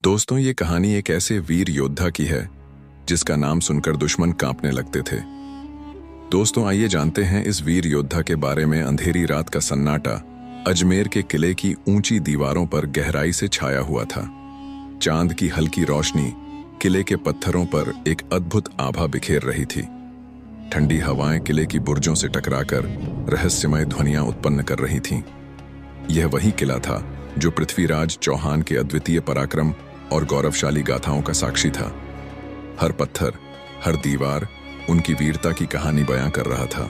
दोस्तों, ये कहानी एक ऐसे वीर योद्धा की है जिसका नाम सुनकर दुश्मन कांपने लगते थे। दोस्तों, आइए जानते हैं इस वीर योद्धा के बारे में। अंधेरी रात का सन्नाटा अजमेर के किले की ऊंची दीवारों पर गहराई से छाया हुआ था। चांद की हल्की रोशनी किले के पत्थरों पर एक अद्भुत आभा बिखेर रही थी। ठंडी हवाएं किले की बुर्जों से टकराकर रहस्यमय ध्वनियां उत्पन्न कर रही थीं। यह वही किला था जो पृथ्वीराज चौहान के अद्वितीय पराक्रम और गौरवशाली गाथाओं का साक्षी था। हर पत्थर, हर दीवार उनकी वीरता की कहानी बयां कर रहा था।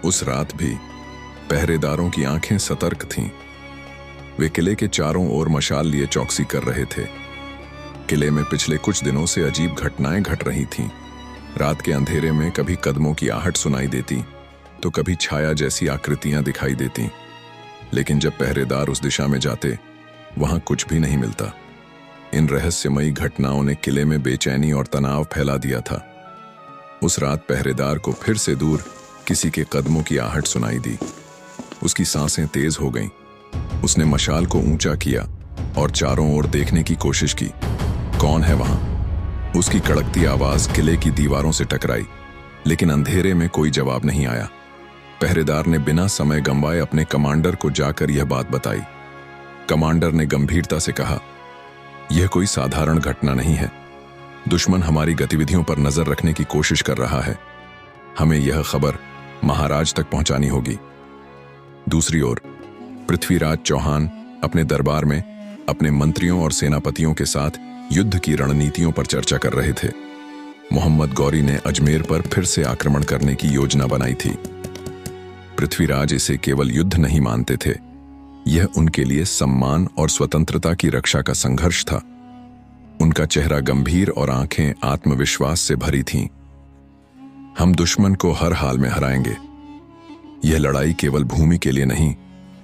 उस रात भी पहरेदारों की आंखें सतर्क थीं। वे किले के चारों ओर मशाल लिए चौकसी कर रहे थे। किले में पिछले कुछ दिनों से अजीब घटनाएं घट रही थीं। रात के अंधेरे में कभी कदमों की आहट सुनाई देती तो कभी छाया जैसी आकृतियां दिखाई देती, लेकिन जब पहरेदार उस दिशा में जाते वहां कुछ भी नहीं मिलता। इन रहस्यमयी घटनाओं ने किले में बेचैनी और तनाव फैला दिया था। उस रात पहरेदार को फिर से दूर किसी के कदमों की आहट सुनाई दी। उसकी सांसें तेज हो गईं। उसने मशाल को ऊंचा किया और चारों ओर देखने की कोशिश की। कौन है वहां? उसकी कड़कती आवाज किले की दीवारों से टकराई, लेकिन अंधेरे में कोई जवाब नहीं आया। पहरेदार ने बिना समय गंवाए अपने कमांडर को जाकर यह बात बताई। कमांडर ने गंभीरता से कहा, यह कोई साधारण घटना नहीं है। दुश्मन हमारी गतिविधियों पर नजर रखने की कोशिश कर रहा है। हमें यह खबर महाराज तक पहुंचानी होगी। दूसरी ओर पृथ्वीराज चौहान अपने दरबार में अपने मंत्रियों और सेनापतियों के साथ युद्ध की रणनीतियों पर चर्चा कर रहे थे। मोहम्मद गौरी ने अजमेर पर फिर से आक्रमण करने की योजना बनाई थी। पृथ्वीराज इसे केवल युद्ध नहीं मानते थे, यह उनके लिए सम्मान और स्वतंत्रता की रक्षा का संघर्ष था। उनका चेहरा गंभीर और आंखें आत्मविश्वास से भरी थीं। हम दुश्मन को हर हाल में हराएंगे। यह लड़ाई केवल भूमि के लिए नहीं,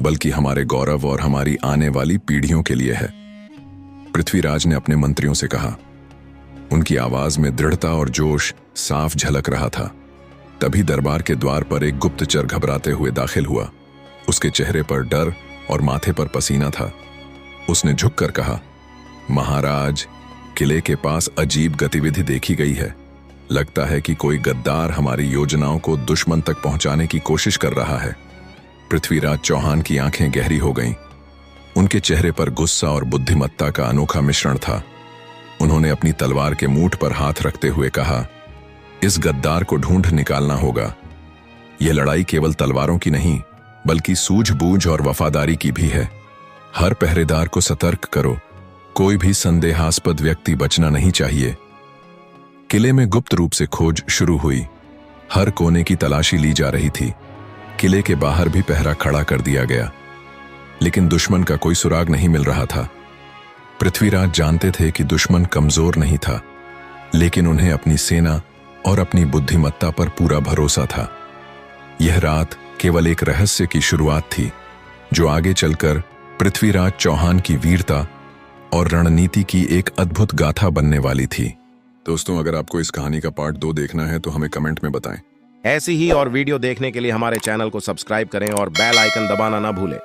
बल्कि हमारे गौरव और हमारी आने वाली पीढ़ियों के लिए है, पृथ्वीराज ने अपने मंत्रियों से कहा। उनकी आवाज में दृढ़ता और जोश साफ झलक रहा था। तभी दरबार के द्वार पर एक गुप्तचर घबराते हुए दाखिल हुआ। उसके चेहरे पर डर और माथे पर पसीना था। उसने झुककर कहा, महाराज, किले के पास अजीब गतिविधि देखी गई है। लगता है कि कोई गद्दार हमारी योजनाओं को दुश्मन तक पहुंचाने की कोशिश कर रहा है। पृथ्वीराज चौहान की आंखें गहरी हो गईं। उनके चेहरे पर गुस्सा और बुद्धिमत्ता का अनोखा मिश्रण था। उन्होंने अपनी तलवार के मूठ पर हाथ रखते हुए कहा, इस गद्दार को ढूंढ निकालना होगा। यह लड़ाई केवल तलवारों की नहीं, बल्कि सूझबूझ और वफादारी की भी है। हर पहरेदार को सतर्क करो। कोई भी संदेहास्पद व्यक्ति बचना नहीं चाहिए। किले में गुप्त रूप से खोज शुरू हुई। हर कोने की तलाशी ली जा रही थी। किले के बाहर भी पहरा खड़ा कर दिया गया, लेकिन दुश्मन का कोई सुराग नहीं मिल रहा था। पृथ्वीराज जानते थे कि दुश्मन कमजोर नहीं था, लेकिन उन्हें अपनी सेना और अपनी बुद्धिमत्ता पर पूरा भरोसा था। यह रात केवल एक रहस्य की शुरुआत थी, जो आगे चलकर पृथ्वीराज चौहान की वीरता और रणनीति की एक अद्भुत गाथा बनने वाली थी। दोस्तों, अगर आपको इस कहानी का पार्ट 2 देखना है तो हमें कमेंट में बताएं। ऐसी ही और वीडियो देखने के लिए हमारे चैनल को सब्सक्राइब करें और बेल आइकन दबाना ना भूलें।